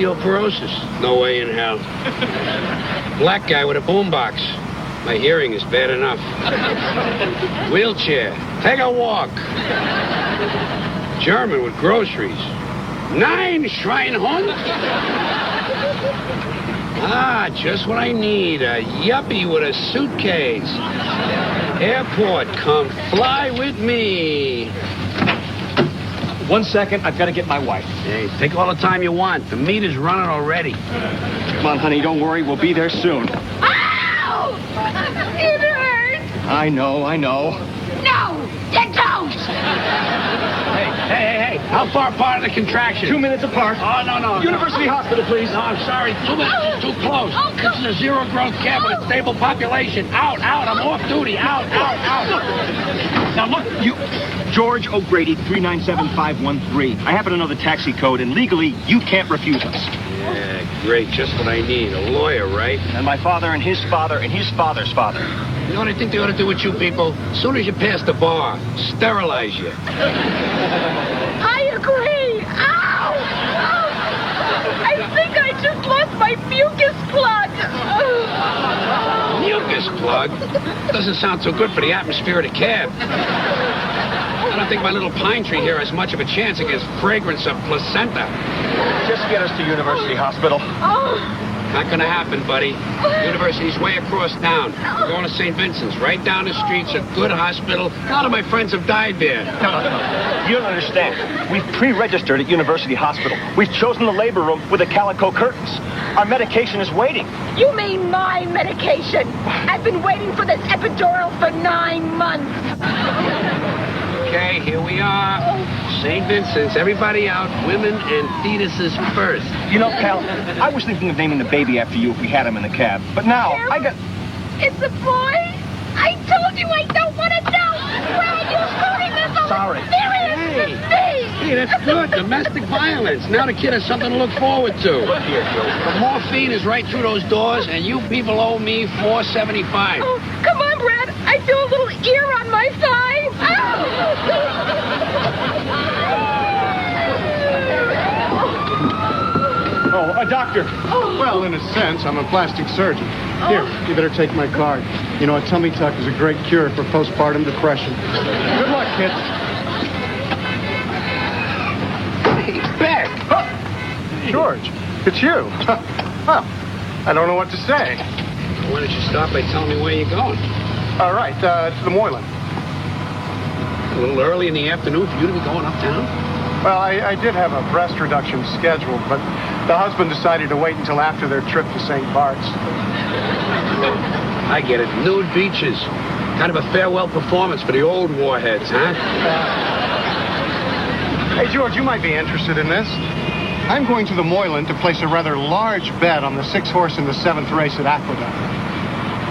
Osteoporosis. No way in hell. Black guy with a boombox. My hearing is bad enough. Wheelchair. Take a walk. German with groceries. 9 Schweinhund? Ah, just what I need. A yuppie with a suitcase. Airport, come fly with me. 1 second, I've got to get my wife. Hey, take all the time you want. The meat is running already. Come on, honey, don't worry. We'll be there soon. Ow! It hurts. I know. No, you don't. Hey. How far apart are the contractions? 2 minutes apart. Oh, no. University Hospital, please. No, I'm sorry. 2 minutes is too close. Oh, This is a zero-growth camp with a stable population. Out. I'm off duty. Out. Now, look, you... George O'Grady, 397-513. I happen to know the taxi code, and legally, you can't refuse us. Yeah, great. Just what I need. A lawyer, right? And my father and his father and his father's father. You know what I think they ought to do with you people? As soon as you pass the bar, sterilize you. I agree. Ow! I think I just lost my mucus plug. Mucus plug? Doesn't sound so good for the atmosphere of the cab. I don't think my little pine tree here has much of a chance against fragrance of placenta. Just get us to University Hospital. Not gonna happen, buddy. University's way across town. We're going to St. Vincent's, right down the street's a good hospital. A lot of my friends have died there. No. You don't understand. We've pre-registered at University Hospital. We've chosen the labor room with the calico curtains. Our medication is waiting. You mean my medication? I've been waiting for this epidural for 9 months. Okay, here we are. St. Vincent's. Everybody out. Women and fetuses first. You know, pal, I was thinking of naming the baby after you if we had him in the cab. But now, I got... It's a boy? I told you I don't want to know. Why are you shooting this over? Sorry. Serious to me. Hey, that's good. Domestic violence. Now the kid has something to look forward to. Look here, Joe. The morphine is right through those doors, and you people owe me $4.75. Oh, come on, Brad. I feel a little ear on my thigh. A doctor. Well, in a sense, I'm a plastic surgeon. Here, you better take my card. You know, a tummy tuck is a great cure for postpartum depression. Good luck, kids. Hey, Beck. George, it's you. Well, I don't know what to say. Why don't you start by telling me where you're going? All right, to the Moylan. A little early in the afternoon for you to be going uptown? Well, I did have a breast reduction scheduled, but the husband decided to wait until after their trip to St. Bart's. I get it. Nude beaches. Kind of a farewell performance for the old warheads, huh? Hey, George, you might be interested in this. I'm going to the Moylan to place a rather large bet on the 6-horse in the 7th race at Aqueduct.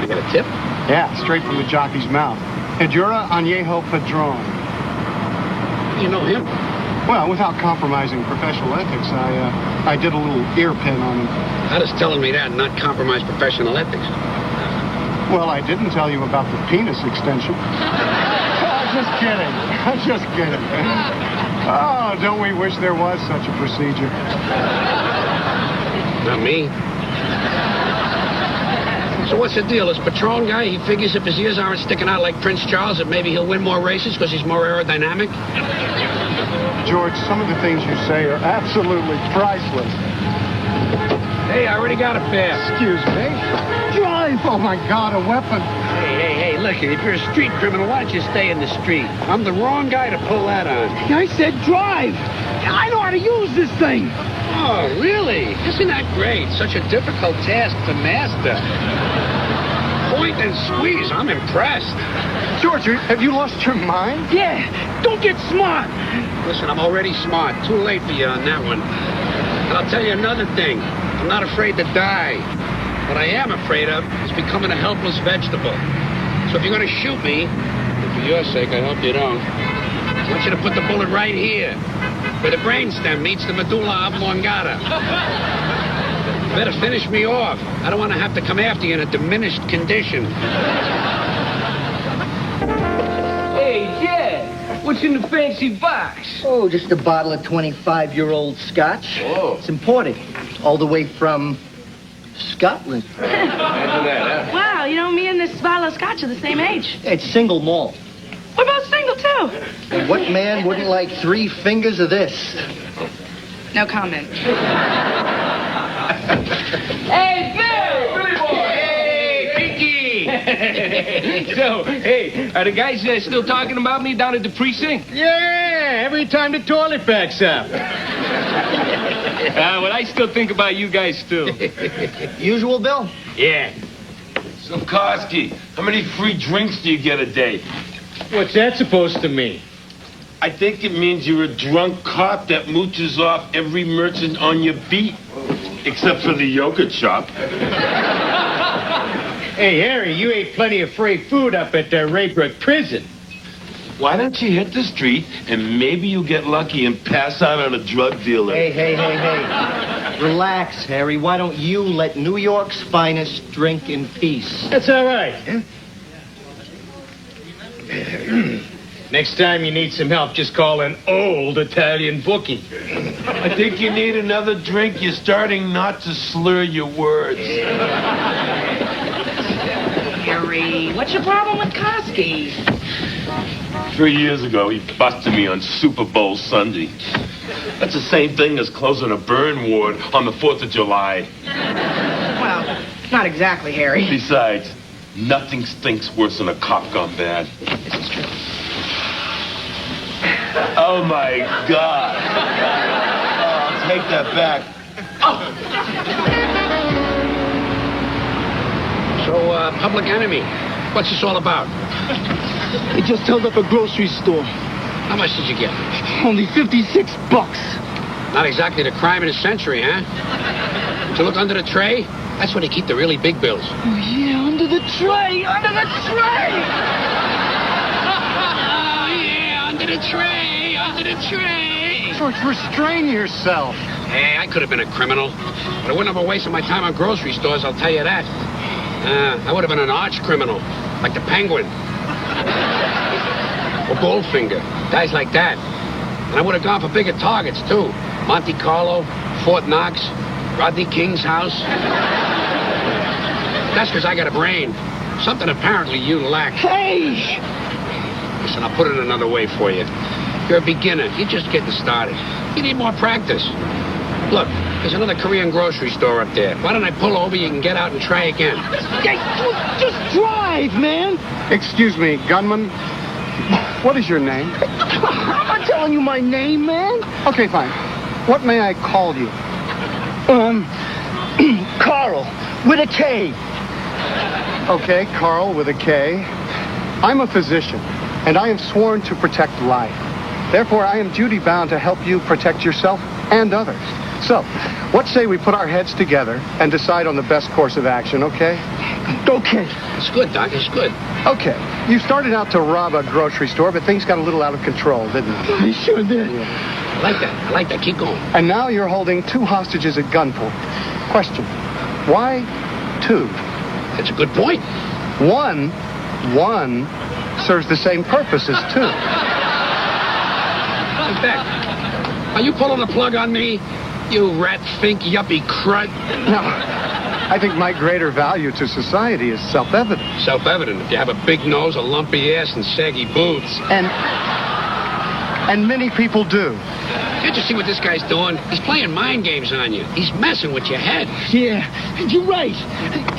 You got a tip? Yeah, straight from the jockey's mouth. Hedura Añejo Padron. You know him? Well, without compromising professional ethics, I did a little ear pin on him. How does telling me that and not compromise professional ethics? Well, I didn't tell you about the penis extension. I'm just kidding. I'm just kidding. Oh, don't we wish there was such a procedure? Not me. So what's the deal? This Patron guy, he figures if his ears aren't sticking out like Prince Charles, that maybe he'll win more races because he's more aerodynamic? George, some of the things you say are absolutely priceless. Hey, I already got a pass. Excuse me? Drive! Oh, my God, a weapon. Hey, look, if you're a street criminal, why don't you stay in the street? I'm the wrong guy to pull that on. I said drive. I know how to use this thing. Oh, really? Isn't that great? Such a difficult task to master. Point and squeeze. I'm impressed. George, have you lost your mind? Yeah, don't get smart. Listen, I'm already smart. Too late for you on that one. And I'll tell you another thing. I'm not afraid to die. What I am afraid of is becoming a helpless vegetable. So if you're going to shoot me, and for your sake, I hope you don't, I want you to put the bullet right here, where the brainstem meets the medulla oblongata. You better finish me off. I don't want to have to come after you in a diminished condition. Hey, yeah. What's in the fancy box? Oh, just a bottle of 25-year-old scotch. Oh. It's imported, all the way from Scotland. Imagine that, huh? Wow, you know, me and this bottle of scotch are the same age. It's single malt. We're both single, too. And what man wouldn't like 3 fingers of this? No comment. Hey, Bill! Billy boy! Hey, Pinky! So, hey, are the guys still talking about me down at the precinct? Yeah, every time the toilet backs up. Well, I still think about you guys, too. Usual, Bill? Yeah. So, Koski, how many free drinks do you get a day? What's that supposed to mean? I think it means you're a drunk cop that mooches off every merchant on your beat. Except for the yogurt shop. Hey, Harry, you ate plenty of free food up at Raybrook Prison. Why don't you hit the street and maybe you'll get lucky and pass out on a drug dealer? Hey. Relax, Harry. Why don't you let New York's finest drink in peace? That's all right. Next time you need some help, just call an old Italian bookie. I think you need another drink. You're starting not to slur your words. Harry, what's your problem with Koski? 3 years ago, he busted me on Super Bowl Sunday. That's the same thing as closing a burn ward on the 4th of July. Well, not exactly, Harry. Besides, nothing stinks worse than a cop gone bad. This is true. Oh, my God. Oh, I'll take that back. So, public enemy, what's this all about? They just held up a grocery store. How much did you get? Only $56. Not exactly the crime of the century, huh? Did you look under the tray? That's where they keep the really big bills. Oh, yeah, under the tray! Under the tray! Under the tray, under the tray. George, restrain yourself. Hey, I could have been a criminal, but I wouldn't have wasted my time on grocery stores, I'll tell you that. I would have been an arch criminal, like the Penguin. Or Goldfinger, guys like that. And I would have gone for bigger targets, too. Monte Carlo, Fort Knox, Rodney King's house. That's because I got a brain. Something apparently you lack. Hey! Listen, I'll put it another way for you. You're a beginner. You're just getting started. You need more practice. Look, there's another Korean grocery store up there. Why don't I pull over? You can get out and try again. Hey, just drive, man! Excuse me, gunman. What is your name? I'm not telling you my name, man. Okay, fine. What may I call you? Carl, with a K. Okay, Carl with a K. I'm a physician, and I am sworn to protect life. Therefore, I am duty-bound to help you protect yourself and others. So, what say we put our heads together and decide on the best course of action, okay? Okay. It's good, Doc. It's good. Okay. You started out to rob a grocery store, but things got a little out of control, didn't they? I sure did. I like that. I like that. Keep going. And now you're holding 2 hostages at gunpoint. Question. Why 2? That's a good point. One serves the same purpose as 2. In fact, are you pulling a plug on me? You rat-fink yuppie crud. Now, I think my greater value to society is self-evident. Self-evident if you have a big nose, a lumpy ass, and saggy boots. And many people do. Can't you see what this guy's doing? He's playing mind games on you. He's messing with your head. Yeah, you're right.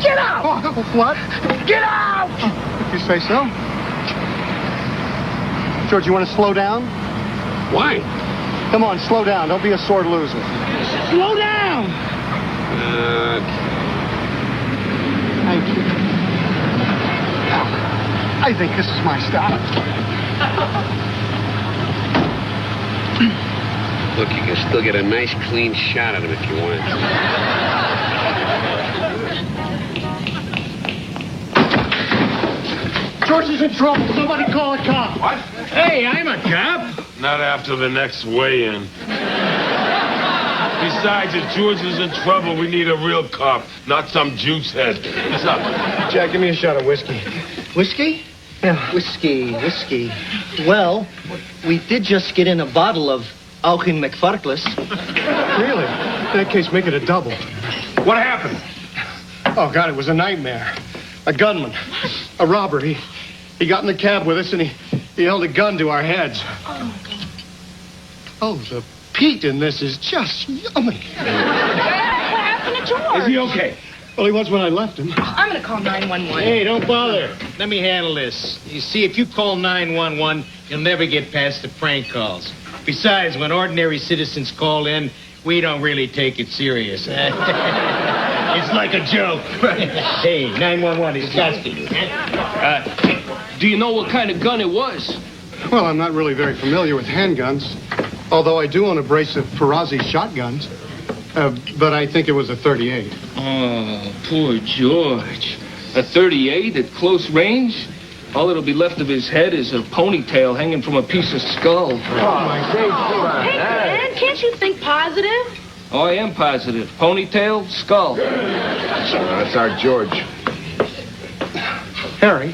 Get out! Oh, what? Get out! If you say so. George, you want to slow down? Why? Come on, slow down. Don't be a sore loser. Slow down! Thank you. Now, I think this is my stop. Look, you can still get a nice, clean shot at him if you want. George is in trouble. Somebody call a cop. What? Hey, I'm a cop. Not after the next weigh-in. Besides, if George is in trouble, we need a real cop, not some juice head. What's up? Jack, give me a shot of whiskey. Whiskey? Yeah, whiskey. Well, we did just get in a bottle of Auchin McFarkless. Really? In that case, make it a double. What happened? Oh, God, it was a nightmare. A gunman. A robber. He got in the cab with us, and he held a gun to our heads. Oh, the peat in this is just yummy. What happened to George? Is he okay? Well, he was when I left him. I'm gonna call 911. Hey, don't bother. Let me handle this. You see, if you call 911, you'll never get past the prank calls. Besides, when ordinary citizens call in, we don't really take it serious. It's like a joke. Hey, 911 is Gusty. Do you know what kind of gun it was? Well, I'm not really very familiar with handguns, although I do own a brace of Perazzi shotguns. But I think it was a .38. Oh, poor George. A .38 at close range? All that'll be left of his head is a ponytail hanging from a piece of skull. Hey, man, can't you think positive? Oh, I am positive. Ponytail, skull. That's our George. Harry,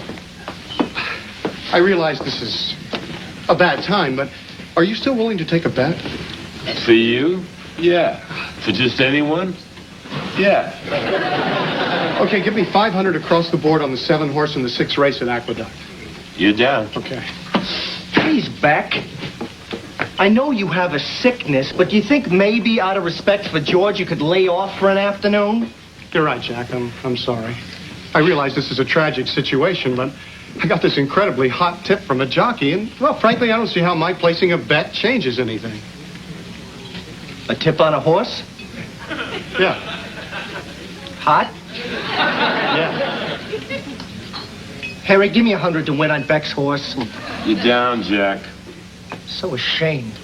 I realize this is a bad time, but are you still willing to take a bet? For you? Yeah. For just anyone? Yeah. Okay, give me 500 across the board on the 7-horse and the 6 race at Aqueduct. You're down. Okay. Please, Beck. I know you have a sickness, but do you think maybe out of respect for George you could lay off for an afternoon? You're right, Jack. I'm sorry. I realize this is a tragic situation, but I got this incredibly hot tip from a jockey, and, well, frankly, I don't see how my placing a bet changes anything. A tip on a horse? Yeah. Hot? Yeah. Harry, give me 100 to win on Beck's horse. You're down, Jack. So ashamed.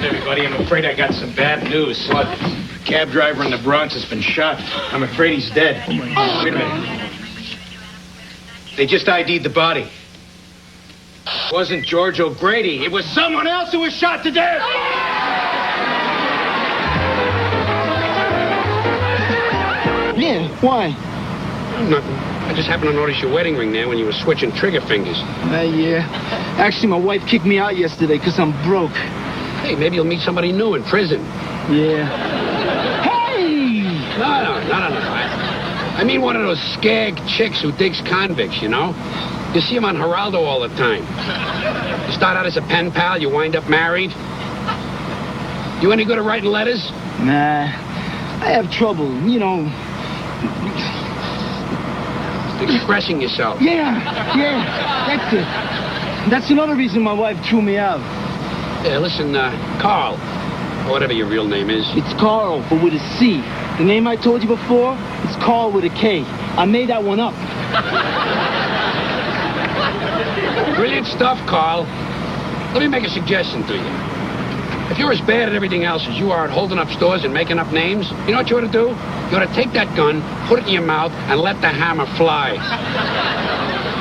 Everybody, I'm afraid I got some bad news. What? The cab driver in the Bronx has been shot. I'm afraid he's dead. Wait a minute. They just ID'd the body. It wasn't George O'Grady. It was someone else who was shot to death. Yeah, why? Nothing. I just happened to notice your wedding ring there when you were switching trigger fingers. Yeah. Actually, my wife kicked me out yesterday because I'm broke. Hey, maybe you'll meet somebody new in prison. Yeah. Hey! No. I mean one of those skag chicks who digs convicts, you know? You see them on Geraldo all the time. You start out as a pen pal, you wind up married. You any good at writing letters? Nah. I have trouble, you know. Expressing yourself. Yeah, that's it. That's another reason my wife threw me out. Yeah, listen, Carl, or whatever your real name is. It's Carl, but with a C. The name I told you before, it's Carl with a K. I made that one up. Brilliant stuff, Carl. Let me make a suggestion to you. If you're as bad at everything else as you are at holding up stores and making up names, you know what you ought to do? You ought to take that gun, put it in your mouth, and let the hammer fly.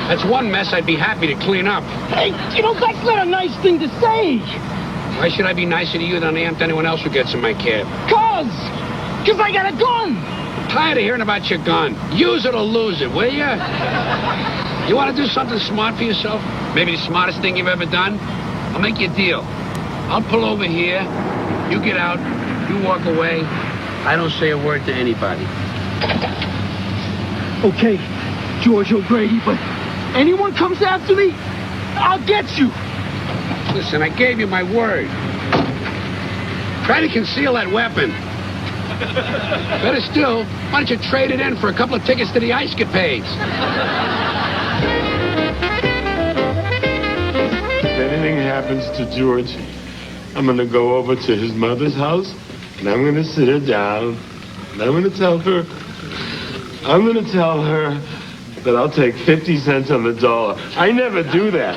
That's one mess I'd be happy to clean up. Hey, you know, that's not a nice thing to say. Why should I be nicer to you than I am to anyone else who gets in my cab? Cause I got a gun. I'm tired of hearing about your gun. Use it or lose it, will ya? You want to do something smart for yourself? Maybe the smartest thing you've ever done? I'll make you a deal. I'll pull over here, you get out, you walk away. I don't say a word to anybody. Okay, George O'Grady, but anyone comes after me, I'll get you. Listen, I gave you my word. Try to conceal that weapon. Better still, why don't you trade it in for a couple of tickets to the Ice Capades? If anything happens to George, I'm going to go over to his mother's house, and I'm going to sit her down, and I'm going to tell her that I'll take 50 cents on the dollar. I never do that.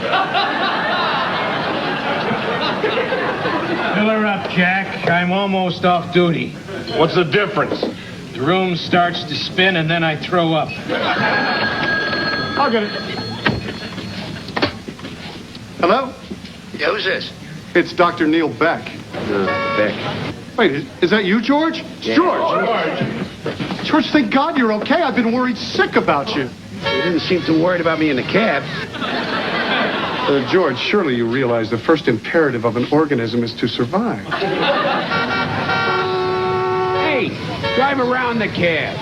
Fill her up, Jack. I'm almost off duty. What's the difference? The room starts to spin, and then I throw up. I'll get it. Hello? Yeah, who's this? It's Dr. Neil Beck. Beck. Wait, is that you, George? George! George, thank God you're okay. I've been worried sick about you. He didn't seem too worried about me in the cab. George, surely you realize the first imperative of an organism is to survive. Hey, drive around the cab.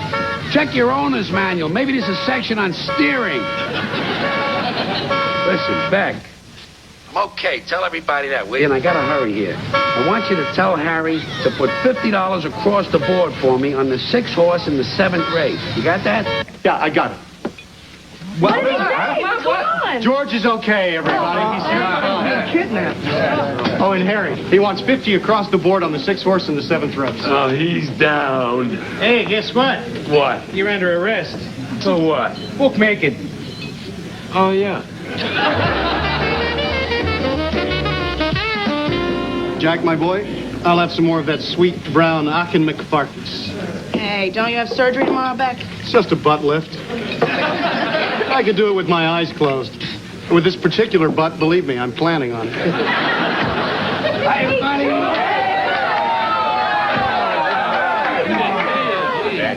Check your owner's manual. Maybe there's a section on steering. Listen, Beck. I'm okay. Tell everybody that, will you? And I gotta hurry here. I want you to tell Harry to put $50 across the board for me on the 6th horse in the 7th race. You got that? Yeah, I got it. What did he say? What's going on? George is okay, everybody. He's kidnapped. Oh, and Harry, he wants 50 across the board on the 6th horse in the 7th race. Oh, he's down. Hey, guess what? What? You're under arrest. For what? Bookmaking. Oh, yeah. Jack, my boy, I'll have some more of that sweet brown Aachen McFartness. Hey, don't you have surgery tomorrow, Beck? It's just a butt lift. I could do it with my eyes closed. And with this particular butt, believe me, I'm planning on it. Hi, everybody.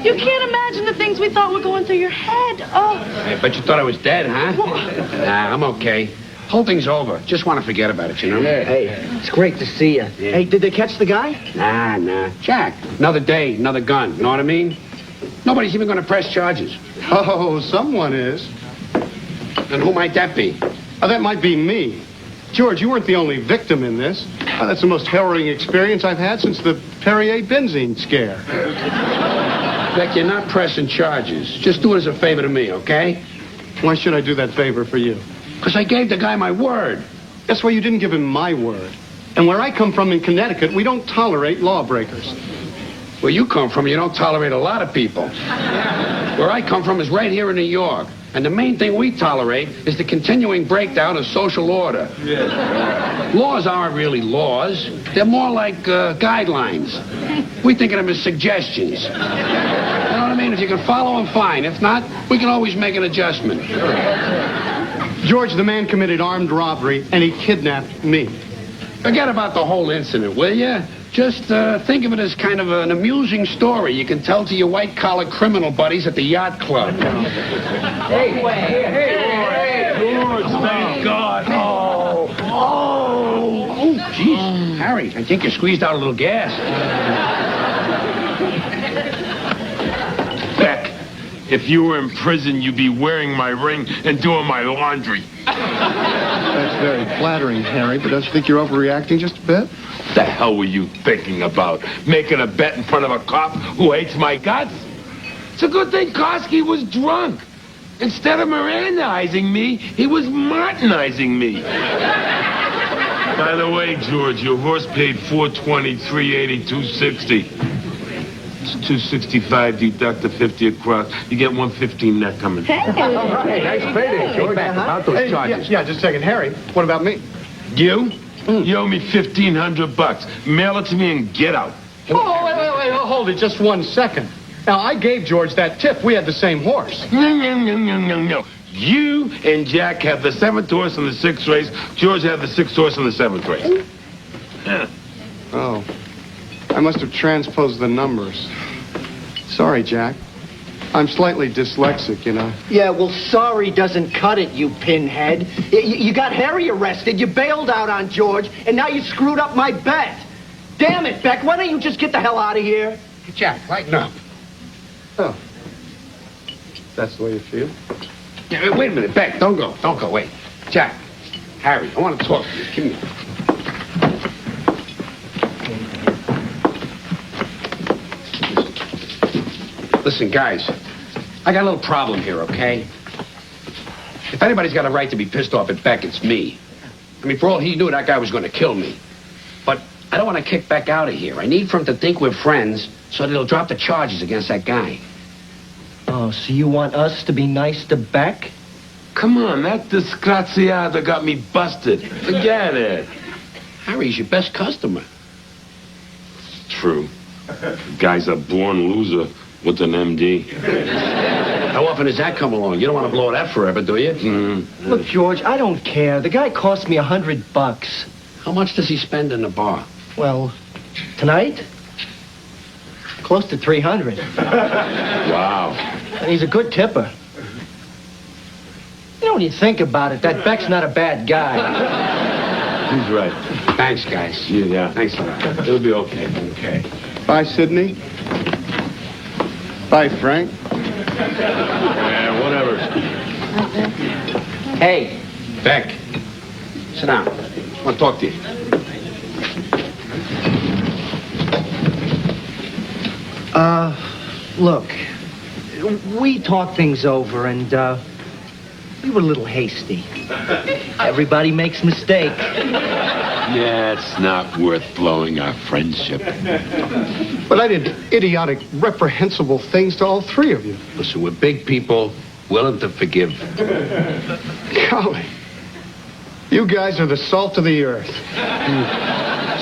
You can't imagine the things we thought were going through your head. Oh. Hey, but you thought I was dead, huh? Nah, I'm okay. Whole thing's over. Just want to forget about it, you know? Hey, it's great to see you. Yeah. Hey, did they catch the guy? Nah. Jack, another day, another gun. You know what I mean? Nobody's even going to press charges. Oh, someone is. And who might that be? Oh, that might be me. George, you weren't the only victim in this. Oh, that's the most harrowing experience I've had since the Perrier benzene scare. Beck, you're not pressing charges. Just do it as a favor to me, okay? Why should I do that favor for you? Because I gave the guy my word. That's why you didn't give him my word. And where I come from in Connecticut, we don't tolerate lawbreakers. Where you come from, you don't tolerate a lot of people. Where I come from is right here in New York. And the main thing we tolerate is the continuing breakdown of social order. Yeah. Laws aren't really laws. They're more like guidelines. We think of them as suggestions. You know what I mean? If you can follow them, fine. If not, we can always make an adjustment. George, the man committed armed robbery, and he kidnapped me. Forget about the whole incident, will you? Just think of it as kind of an amusing story you can tell to your white-collar criminal buddies at the yacht club. Hey, George, thank God. Oh, jeez. Harry, I think you squeezed out a little gas. Beck, if you were in prison, you'd be wearing my ring and doing my laundry. That's very flattering, Harry, but don't you think you're overreacting just a bit? What the hell were you thinking about? Making a bet in front of a cop who hates my guts? It's a good thing Koski was drunk. Instead of Mirandizing me, he was Martinizing me. By the way, George, your horse paid $420, $380, $260. It's $265, deduct the 50 across. You get $115 net coming. Hey, nice payday, George. Back about those charges. Yeah, just a second. Harry, what about me? You? You owe me $1,500. Mail it to me and get out. Oh, wait, hold it just 1 second. Now, I gave George that tip. We had the same horse. No. You and Jack have the 7th horse in the 6th race. George had the 6th horse in the 7th race. Yeah. Oh, I must have transposed the numbers. Sorry, Jack. I'm slightly dyslexic, you know. Yeah, well, sorry doesn't cut it, you pinhead. You got Harry arrested, you bailed out on George, and now you screwed up my bet. Damn it, Beck, why don't you just get the hell out of here? Jack, lighten up. Oh. That's the way you feel? Yeah, wait a minute, Beck, don't go, wait. Jack, Harry, I want to talk to you. Give me Listen, guys, I got a little problem here, okay? If anybody's got a right to be pissed off at Beck, it's me. I mean, for all he knew, that guy was going to kill me. But I don't want to kick Beck out of here. I need for him to think we're friends so that he'll drop the charges against that guy. Oh, so you want us to be nice to Beck? Come on, that disgraziata got me busted. Forget it. Harry's your best customer. True. The guy's a born loser with an MD. How often does that come along? You don't want to blow that forever, do you? Mm-hmm. Look, George, I don't care. The guy cost me $100. How much does he spend in the bar? Well, tonight? Close to 300. Wow. And he's a good tipper. when you think about it, that Beck's not a bad guy. He's right. Thanks, guys. Yeah. Thanks a lot. It'll be okay. Okay. Bye, Sidney. Bye, Frank. Yeah, whatever. Hey, Beck, sit down. I want to talk to you. look, we talked things over, and, we were a little hasty. Everybody makes mistakes. Yeah, it's not worth blowing our friendship. But I did idiotic, reprehensible things to all three of you. Listen, we're big people, willing to forgive. Golly. You guys are the salt of the earth.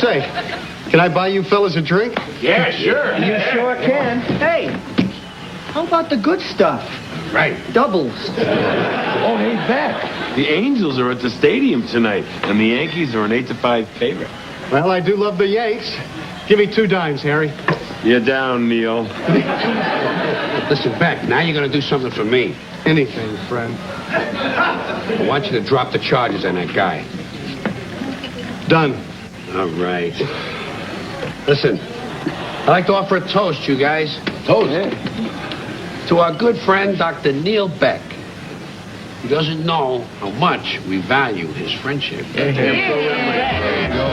Say, can I buy you fellas a drink? Yeah, sure. You sure can. Hey, how about the good stuff? Right. Doubles. Oh, hey, Beck. The Angels are at the stadium tonight, and the Yankees are an 8-5 favorite. Well, I do love the Yanks. Give me 2 dimes, Harry. You're down, Neil. Listen, Beck, now you're going to do something for me. Anything, friend. I want you to drop the charges on that guy. Done. All right. Listen, I'd like to offer a toast, you guys. Toast? Yeah. To our good friend, Dr. Neil Beck. He doesn't know how much we value his friendship. There you go.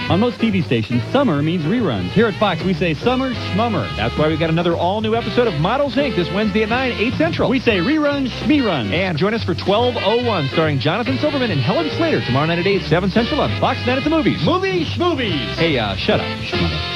On most TV stations, summer means reruns. Here at Fox, we say summer schmummer. That's why we've got another all-new episode of Models Inc. this Wednesday at 9, 8 Central. We say rerun, schmeerun. And join us for 12:01, starring Jonathan Silverman and Helen Slater, tomorrow night at 8, 7 Central on Fox Night at the Movies. Movies, schmovies. Hey, shut up, schmummer.